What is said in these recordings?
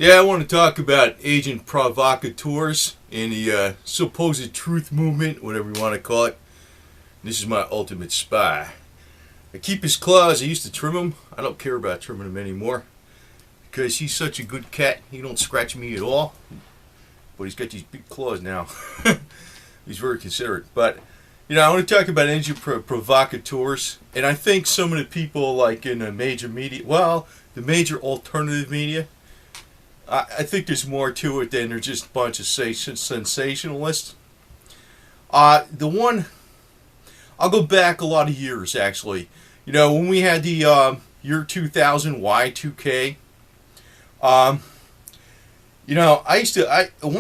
Yeah, I want to talk about Agent Provocateurs and the supposed truth movement, whatever you want to call it. This is my ultimate spy. I keep his claws. I used to trim him. I don't care about trimming him anymore because he's such a good cat. He don't scratch me at all. But he's got these big claws now. He's very considerate. But, I want to talk about Agent Provocateurs. And I think some of the people, like in the major media, the major alternative media, I think there's more to it than they're just a bunch of sensationalists. The one, I'll go back a lot of years actually. When we had the year 2000 Y2K, one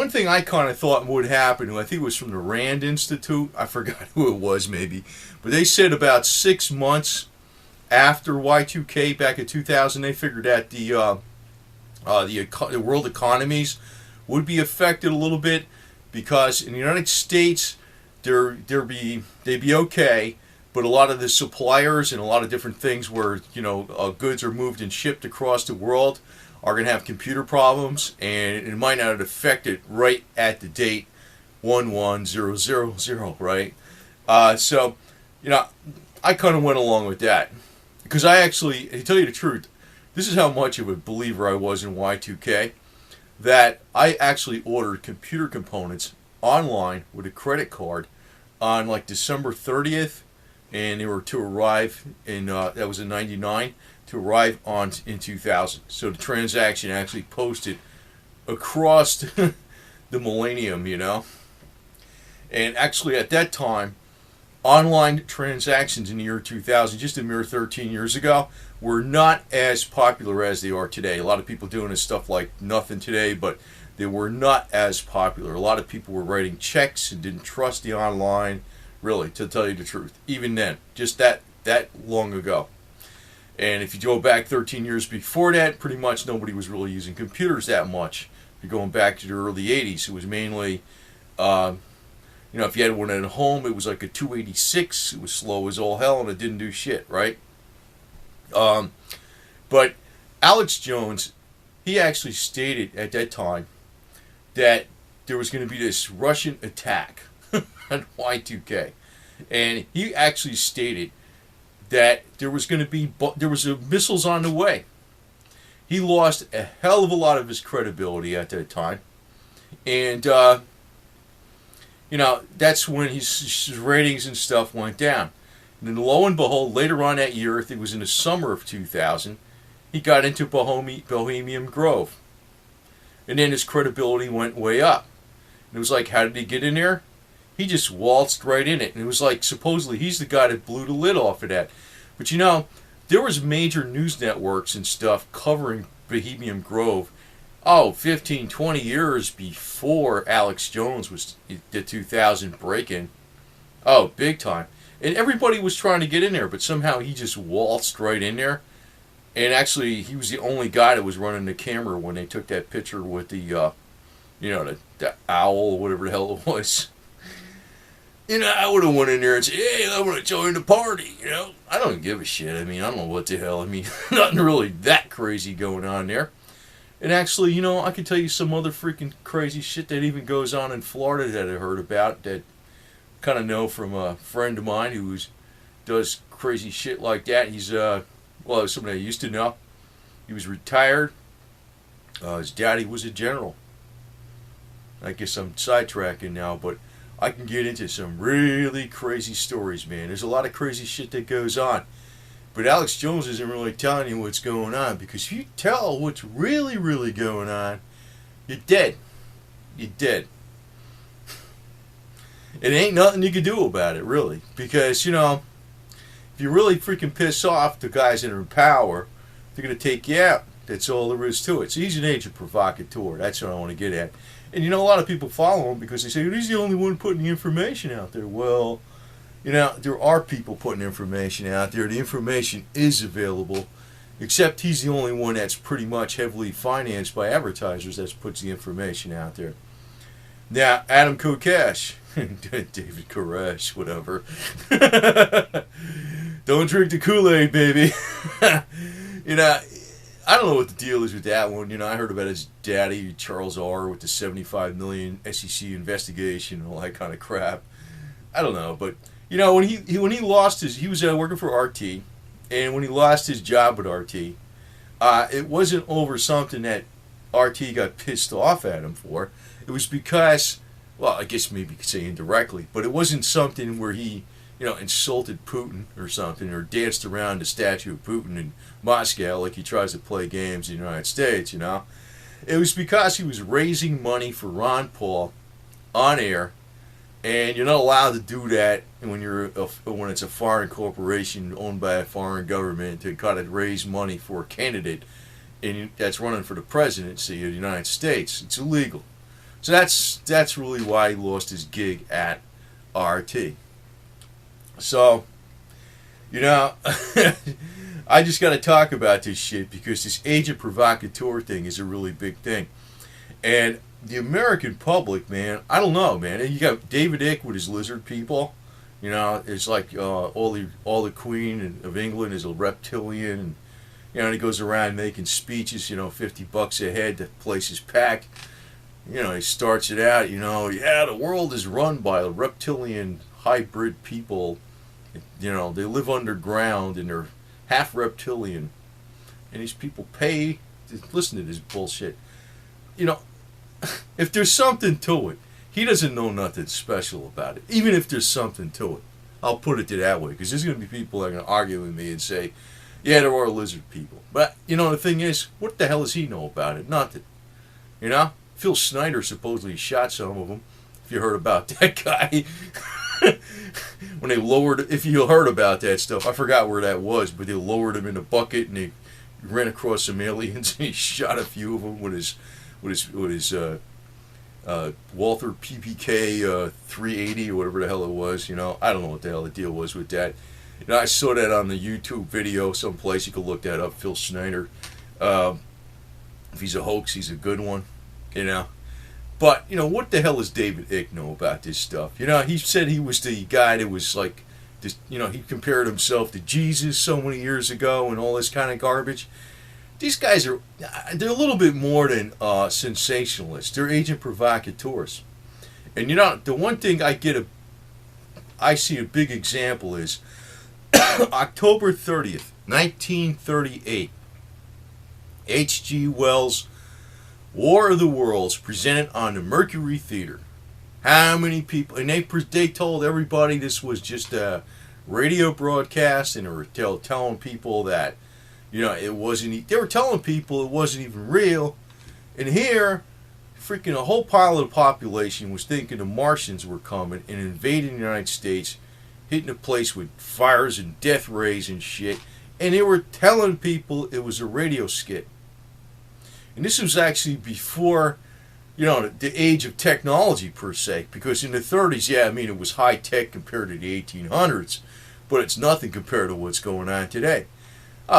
thing I kind of thought would happen, I think it was from the Rand Institute, I forgot who it was maybe, but they said about 6 months after Y2K back in 2000, they figured that the world economies would be affected a little bit because in the United States they'd be okay, but a lot of the suppliers and a lot of different things where goods are moved and shipped across the world are going to have computer problems, and it might not affect it right at the date 11000, right? So I kind of went along with that because to tell you the truth, this is how much of a believer I was in Y2K, that I actually ordered computer components online with a credit card on like December 30th, and they were to arrive in, that was in 99, to arrive in 2000. So the transaction actually posted across the millennium, And actually at that time, online transactions in the year 2000, just a mere 13 years ago, were not as popular as they are today. A lot of people doing this stuff like nothing today, but they were not as popular. A lot of people were writing checks and didn't trust the online, really, to tell you the truth. Even then, just that long ago. And if you go back 13 years before that, pretty much nobody was really using computers that much. If you're going back to the early 80s, it was mainly, if you had one at home, it was like a 286. It was slow as all hell, and it didn't do shit, right? But Alex Jones, he actually stated at that time that there was going to be this Russian attack on Y2K. And he actually stated that there was missiles on the way. He lost a hell of a lot of his credibility at that time. And, that's when his ratings and stuff went down. And then lo and behold, later on that year, I think it was in the summer of 2000, he got into Bohemian Grove. And then his credibility went way up. And it was like, how did he get in there? He just waltzed right in it. And it was like, supposedly, he's the guy that blew the lid off of that. But there was major news networks and stuff covering Bohemian Grove, 15, 20 years before Alex Jones was the 2000 break-in. Oh, big time. And everybody was trying to get in there, but somehow he just waltzed right in there. And actually, he was the only guy that was running the camera when they took that picture with the owl or whatever the hell it was. I would have went in there and said, hey, I want to join the party, I don't give a shit. I don't know what the hell. Nothing really that crazy going on there. And actually, I can tell you some other freaking crazy shit that even goes on in Florida that I heard about that kind of know from a friend of mine who does crazy shit like that. He's somebody I used to know. He was retired. His daddy was a general. I guess I'm sidetracking now, but I can get into some really crazy stories, man. There's a lot of crazy shit that goes on. But Alex Jones isn't really telling you what's going on, because if you tell what's really, really going on, you're dead. You're dead. It ain't nothing you can do about it, really. Because, if you really freaking piss off the guys that are in power, they're going to take you out. That's all there is to it. So he's an agent provocateur. That's what I want to get at. And a lot of people follow him because they say, well, he's the only one putting the information out there. Well, there are people putting information out there. The information is available, except he's the only one that's pretty much heavily financed by advertisers that puts the information out there. Now, Adam Kokesh, David Koresh, whatever. Don't drink the Kool-Aid, baby. I don't know what the deal is with that one. I heard about his daddy, Charles R., with the 75 million SEC investigation and all that kind of crap. I don't know, but when he lost he was working for RT, and when he lost his job at RT, it wasn't over something that RT got pissed off at him for. It was because, well, I guess maybe you could say indirectly, but it wasn't something where he, insulted Putin or something, or danced around the statue of Putin in Moscow like he tries to play games in the United States, It was because he was raising money for Ron Paul on air, and you're not allowed to do that when it's a foreign corporation owned by a foreign government to kind of raise money for a candidate that's running for the presidency of the United States. It's illegal. So that's really why he lost his gig at RT. So, I just got to talk about this shit because this agent provocateur thing is a really big thing. And the American public, man, I don't know, man. You got David Icke with his lizard people. It's like all the Queen of England is a reptilian, and and he goes around making speeches, $50 a head, the place is packed. He starts it out, the world is run by reptilian hybrid people. They live underground and they're half reptilian. And these people pay to listen to this bullshit. If there's something to it, he doesn't know nothing special about it. Even if there's something to it. I'll put it that way, because there's going to be people that are going to argue with me and say, yeah, there are lizard people. But, the thing is, what the hell does he know about it? Nothing. Phil Snyder supposedly shot some of them. If you heard about that guy. When they lowered, if you heard about that stuff, I forgot where that was, but they lowered him in a bucket and they ran across some aliens and he shot a few of them with his Walther PPK 380 or whatever the hell it was. I don't know what the hell the deal was with that. I saw that on the YouTube video someplace. You can look that up, Phil Snyder. If he's a hoax, he's a good one. But, what the hell does David Icke know about this stuff? He said he was the guy that was like, this, he compared himself to Jesus so many years ago and all this kind of garbage. These guys they're a little bit more than sensationalists. They're agent provocateurs. And, the one thing I see a big example is October 30th, 1938. H.G. Wells' War of the Worlds presented on the Mercury Theater. How many people? And they told everybody this was just a radio broadcast, and they were telling people that, it wasn't. They were telling people it wasn't even real. And here, freaking a whole pile of the population was thinking the Martians were coming and invading the United States, hitting the place with fires and death rays and shit. And they were telling people it was a radio skit. And this was actually before, the age of technology per se. Because in the 30s, it was high tech compared to the 1800s. But it's nothing compared to what's going on today.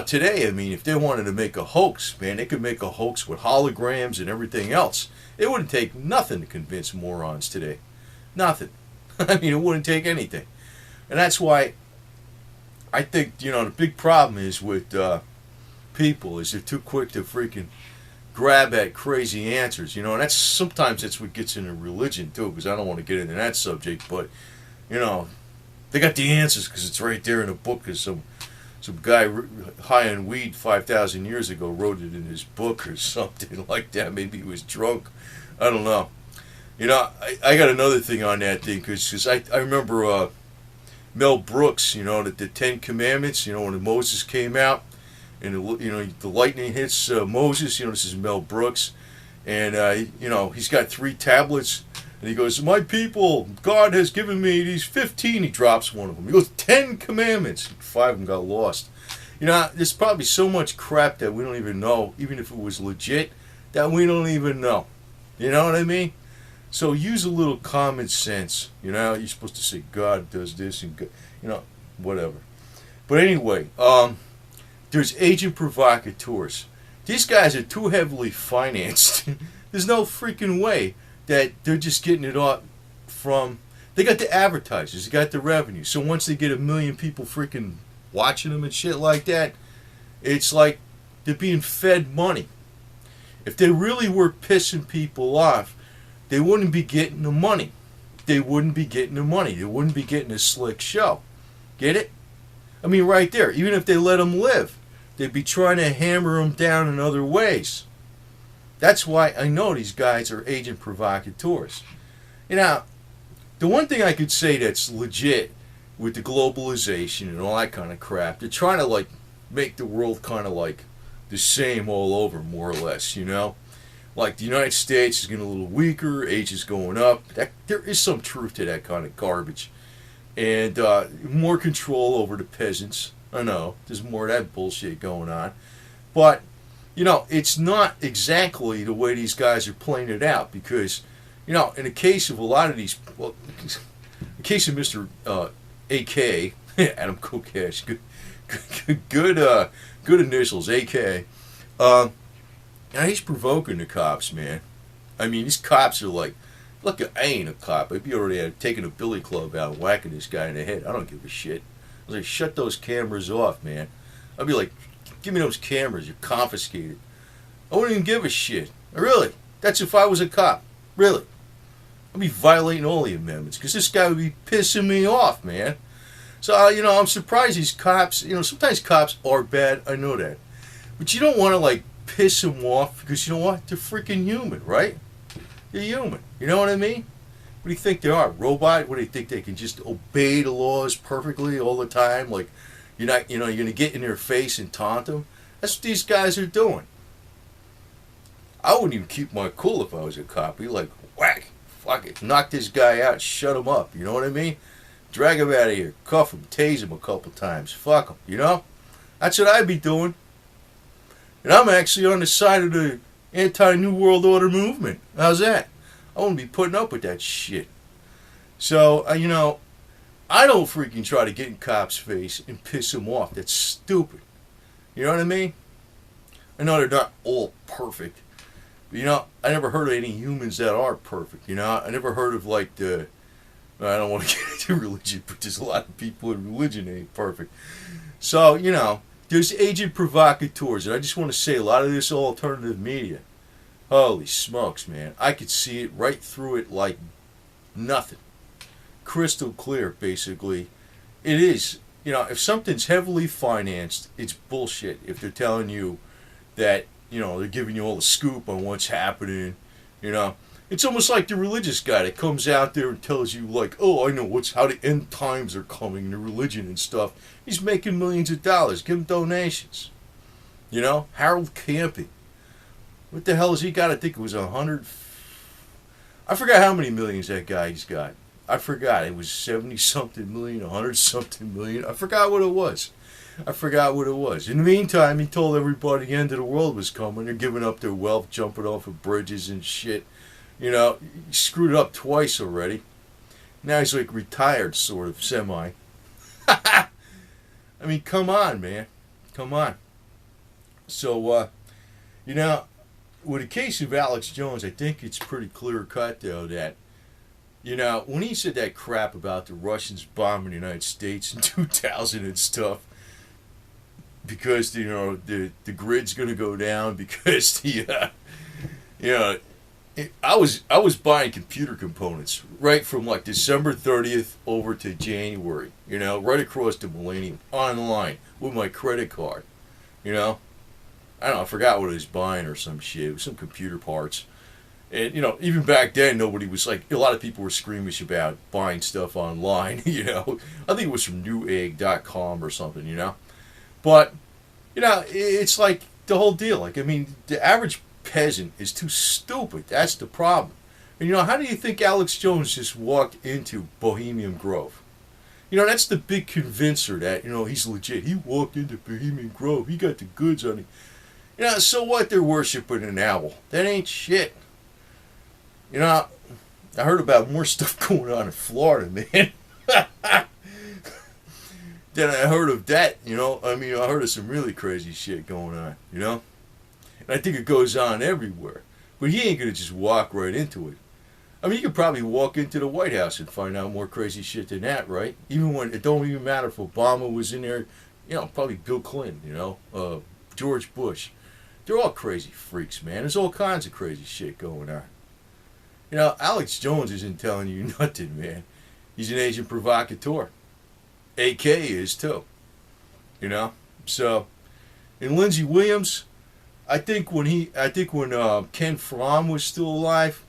Today, if they wanted to make a hoax, man, they could make a hoax with holograms and everything else. It wouldn't take nothing to convince morons today. Nothing. It wouldn't take anything. And that's why I think, the big problem is with people is they're too quick to freaking grab at crazy answers, and sometimes that's what gets into religion too, because I don't want to get into that subject, but, they got the answers because it's right there in a book, because some guy high on weed 5,000 years ago wrote it in his book or something like that. Maybe he was drunk. I don't know. I got another thing on that thing, because I remember Mel Brooks, the Ten Commandments, when Moses came out, and the lightning hits Moses. This is Mel Brooks, and he's got 3 tablets, and he goes, "My people, God has given me these 15." He drops one of them. He goes, 10 commandments. 5 of them got lost. There's probably so much crap that we don't even know, even if it was legit, that we don't even know. You know what I mean? So use a little common sense. You're supposed to say God does this and whatever. But anyway, there's agent provocateurs. These guys are too heavily financed. There's no freaking way that they're just getting it all from. They got the advertisers, they got the revenue. So once they get 1 million people freaking watching them and shit like that, it's like They're being fed money. If they really were pissing people off, they wouldn't be getting the money. They wouldn't be getting the money. They wouldn't be getting a slick show. Get it? I mean, right there. Even if they let them live, they'd be trying to hammer them down in other ways. That's why I know these guys are agent provocateurs. You know, the one thing I could say that's legit with the globalization and all that kind of crap, they're trying to like make the world kind of like the same all over, more or less, you know? Like the United States is getting a little weaker, age is going up. There is some truth to that kind of garbage. And more control over the peasants. I know, there's more of that bullshit going on. But, you know, it's not exactly the way these guys are playing it out. Because, you know, in the case of a lot of these, well, in the case of Mr. AK, Adam Kokesh, good initials, AK. Now he's provoking the cops, man. I mean, these cops are like, look, I ain't a cop. I'd be already taking a billy club out and whacking this guy in the head. I don't give a shit. I was like, shut those cameras off, man. I'd be like, give me those cameras. You're confiscated. I wouldn't even give a shit. Really. That's if I was a cop. Really. I'd be violating all the amendments because this guy would be pissing me off, man. So, you know, I'm surprised these cops, you know, sometimes cops are bad. I know that. But you don't want to, like, piss them off because, you know what? They're freaking human, right? They're human. You know what I mean? What do you think they are? Robot? What do you think they can just obey the laws perfectly all the time? Like, you're not, you know, you're going to get in their face and taunt them? That's what these guys are doing. I wouldn't even keep my cool if I was a cop. Be like, whack, fuck it, knock this guy out, shut him up. You know what I mean? Drag him out of here, cuff him, tase him a couple times, fuck him, you know? That's what I'd be doing. And I'm actually on the side of the anti-New World Order movement. How's that? I won't be putting up with that shit. So, you know, I don't freaking try to get in cops' face and piss them off. That's stupid. You know what I mean? I know they're not all perfect. But, you know, I never heard of any humans that are perfect. You know, I never heard of, like, the... I don't want to get into religion, but there's a lot of people in religion that ain't perfect. So, you know, there's agent provocateurs, and I just want to say a lot of this alternative media, holy smokes, man. I could see it right through it like nothing. Crystal clear, basically. It is, you know, if something's heavily financed, it's bullshit if they're telling you that, you know, they're giving you all the scoop on what's happening, you know. It's almost like the religious guy that comes out there and tells you, like, oh, I know how the end times are coming, the religion and stuff. He's making millions of dollars. Give him donations. You know? Harold Camping. What the hell has he got? I think it was 100... I forgot how many millions that guy's got. I forgot. It was 70-something million, 100-something million. I forgot what it was. In the meantime, he told everybody the end of the world was coming. They're giving up their wealth, jumping off of bridges and shit. You know, he screwed it up twice already. Now he's like retired, sort of, semi. I mean, come on, man. Come on. So, you know, with the case of Alex Jones, I think it's pretty clear cut, though, that, you know, when he said that crap about the Russians bombing the United States in 2000 and stuff, because, you know, the grid's going to go down, because the, you know, I was buying computer components right from like December 30th over to January, you know, right across the millennium, online with my credit card, you know. I don't know, I forgot what I was buying or some shit. It was some computer parts. And, you know, even back then, nobody was like, a lot of people were squeamish about buying stuff online, you know. I think it was from newegg.com or something, you know. But, you know, it's like the whole deal. Like, I mean, the average peasant is too stupid. That's the problem. And, you know, how do you think Alex Jones just walked into Bohemian Grove? You know, that's the big convincer that, you know, he's legit. He walked into Bohemian Grove. He got the goods on him. You know, so what? They're worshiping an owl. That ain't shit. You know, I heard about more stuff going on in Florida, man. Then I heard of that, you know. I mean, I heard of some really crazy shit going on, you know. And I think it goes on everywhere. But he ain't going to just walk right into it. I mean, you could probably walk into the White House and find out more crazy shit than that, right? Even when it don't even matter if Obama was in there, you know, probably Bill Clinton, you know, George Bush. They're all crazy freaks, man. There's all kinds of crazy shit going on. You know, Alex Jones isn't telling you nothing, man. He's an agent provocateur. AK is too. You know? So, and Lindsey Williams, I think when Ken Fromm was still alive,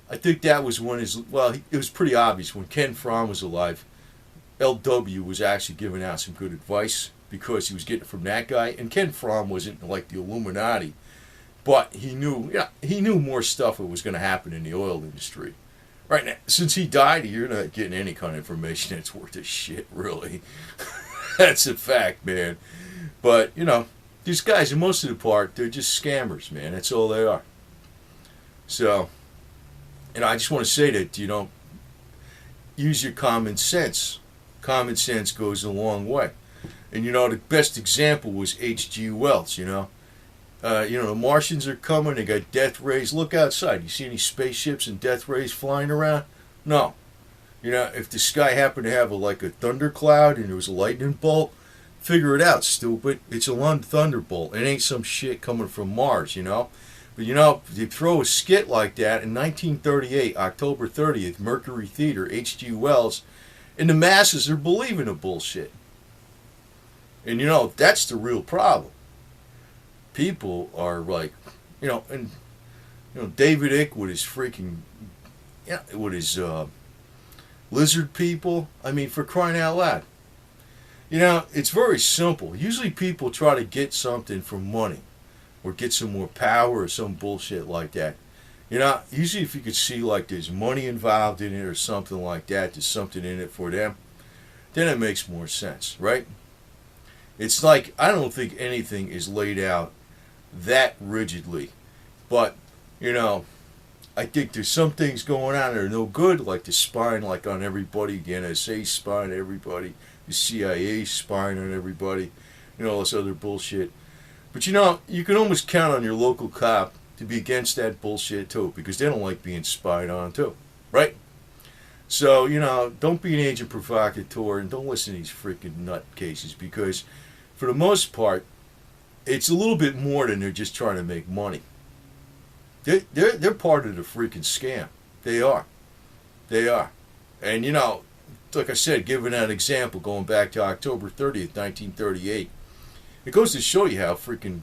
I think that was when it was pretty obvious when Ken Fromm was alive, LW was actually giving out some good advice because he was getting it from that guy. And Ken Fromm wasn't like the Illuminati, but he knew more stuff that was going to happen in the oil industry. Right now, since he died, you're not getting any kind of information that's worth a shit, really. That's a fact, man. But, you know, these guys, in most of the part, they're just scammers, man. That's all they are. So, and I just want to say that, you know, use your common sense. Common sense goes a long way. And, you know, the best example was H.G. Wells, you know. The Martians are coming. They got death rays. Look outside. You see any spaceships and death rays flying around? No. You know, if the sky happened to have a thundercloud and there was a lightning bolt, figure it out, stupid. It's a thunderbolt. It ain't some shit coming from Mars, you know. But, you know, they throw a skit like that in 1938, October 30th, Mercury Theater, H.G. Wells, and the masses are believing the bullshit. And, you know, that's the real problem. People are like, you know, and, you know, David Icke with his freaking, yeah, with his lizard people. I mean, for crying out loud. You know, it's very simple. Usually people try to get something for money or get some more power or some bullshit like that. You know, usually if you could see like there's money involved in it or something like that, there's something in it for them, then it makes more sense, right? It's like, I don't think anything is laid out that rigidly. But, you know, I think there's some things going on that are no good, like the spying like on everybody, the NSA spying on everybody, the CIA spying on everybody, you know, all this other bullshit. But, you know, you can almost count on your local cop to be against that bullshit too, because they don't like being spied on too, right? So, you know, don't be an agent provocateur and don't listen to these freaking nutcases, because for the most part, it's a little bit more than they're just trying to make money. They're part of the freaking scam. They are. They are. And, you know, like I said, giving that example, going back to October 30th, 1938, it goes to show you how freaking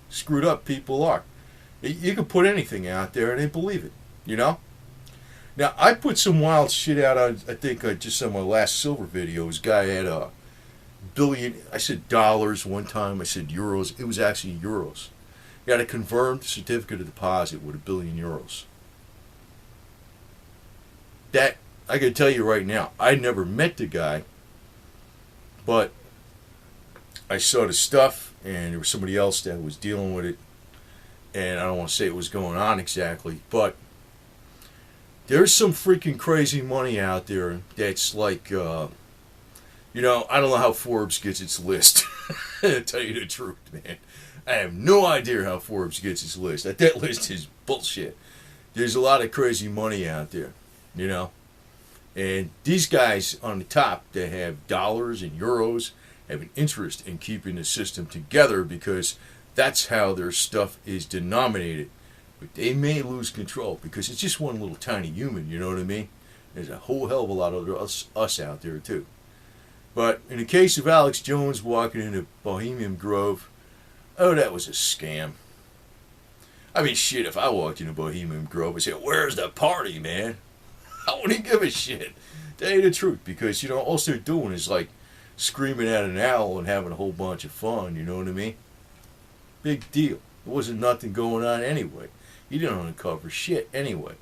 screwed up people are. You can put anything out there and they believe it, you know? Now, I put some wild shit out on, I think, just on my last silver video. This guy had a billion, I said dollars one time, I said euros. It was actually euros. He got a confirmed certificate of deposit with €1 billion. That, I can tell you right now, I never met the guy, but I saw the stuff, and there was somebody else that was dealing with it, and I don't want to say what was going on exactly, but there's some freaking crazy money out there that's like, you know, I don't know how Forbes gets its list. To tell you the truth, man. I have no idea how Forbes gets its list. That list is bullshit. There's a lot of crazy money out there, you know. And these guys on the top that have dollars and euros have an interest in keeping the system together, because that's how their stuff is denominated. But they may lose control because it's just one little tiny human, you know what I mean? There's a whole hell of a lot of us out there too. But in the case of Alex Jones walking into Bohemian Grove, oh, that was a scam. I mean, shit, if I walked into Bohemian Grove and said, "Where's the party, man?" I wouldn't give a shit. Tell you the truth, because, you know, all they're doing is like screaming at an owl and having a whole bunch of fun, you know what I mean? Big deal. There wasn't nothing going on anyway. He didn't uncover shit anyway.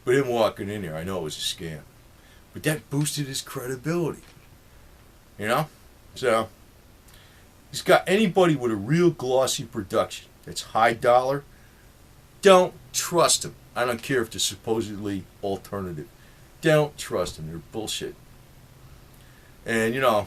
But him walking in there, I know it was a scam. But that boosted his credibility. You know? So, he's got anybody with a real glossy production that's high dollar, don't trust him. I don't care if they're supposedly alternative. Don't trust them. They're bullshit. And, you know,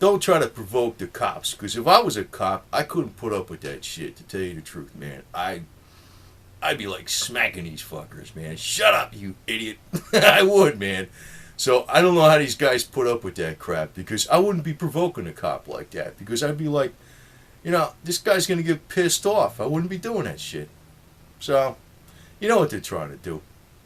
don't try to provoke the cops, because if I was a cop, I couldn't put up with that shit, to tell you the truth, man. I'd be like smacking these fuckers, man. Shut up, you idiot. I would, man. So I don't know how these guys put up with that crap, because I wouldn't be provoking a cop like that, because I'd be like, this guy's going to get pissed off. I wouldn't be doing that shit. So, you know what they're trying to do.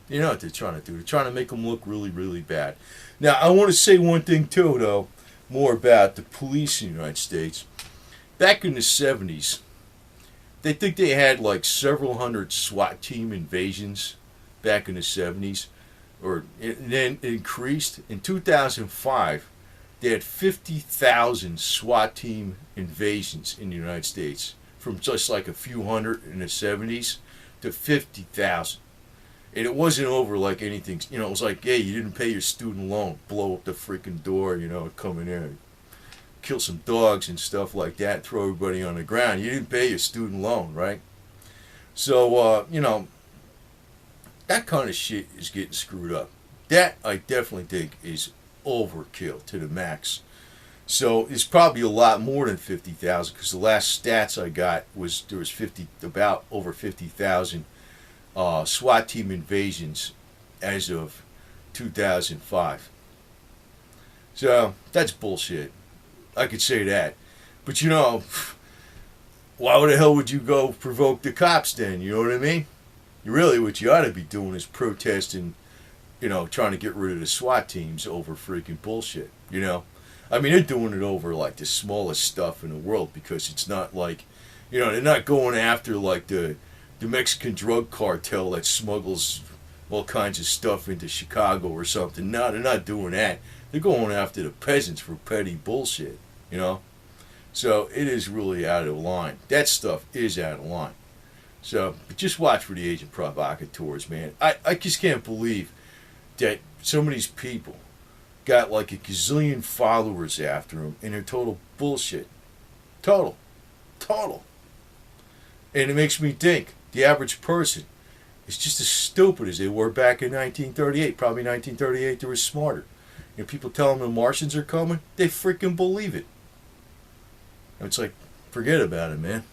You know what they're trying to do. They're trying to make them look really, really bad. Now, I want to say one thing, too, though, more about the police in the United States. Back in the 70s, they think they had like several hundred SWAT team invasions back in the 70s, or then it increased. In 2005, they had 50,000 SWAT team invasions in the United States, from just like a few hundred in the 70s to 50,000. And it wasn't over like anything, it was like, hey, you didn't pay your student loan, blow up the freaking door, come in there, kill some dogs and stuff like that, throw everybody on the ground. You didn't pay your student loan, right? So, that kind of shit is getting screwed up. That, I definitely think, is overkill to the max. So, it's probably a lot more than 50,000, because the last stats I got was there was about over 50,000 SWAT team invasions as of 2005. So, that's bullshit. I could say that. But why the hell would you go provoke the cops then? You know what I mean? What you ought to be doing is protesting, trying to get rid of the SWAT teams over freaking bullshit, I mean, they're doing it over like the smallest stuff in the world, because it's not like, they're not going after like the Mexican drug cartel that smuggles all kinds of stuff into Chicago or something. No, they're not doing that. They're going after the peasants for petty bullshit, So it is really out of line. That stuff is out of line. So, but just watch for the Agent Provocateurs, man. I just can't believe that some of these people got like a gazillion followers after them, and they're total bullshit. Total. And it makes me think the average person is just as stupid as they were back in 1938. Probably 1938 they were smarter. People tell them the Martians are coming, they freaking believe it. It's like, forget about it, man.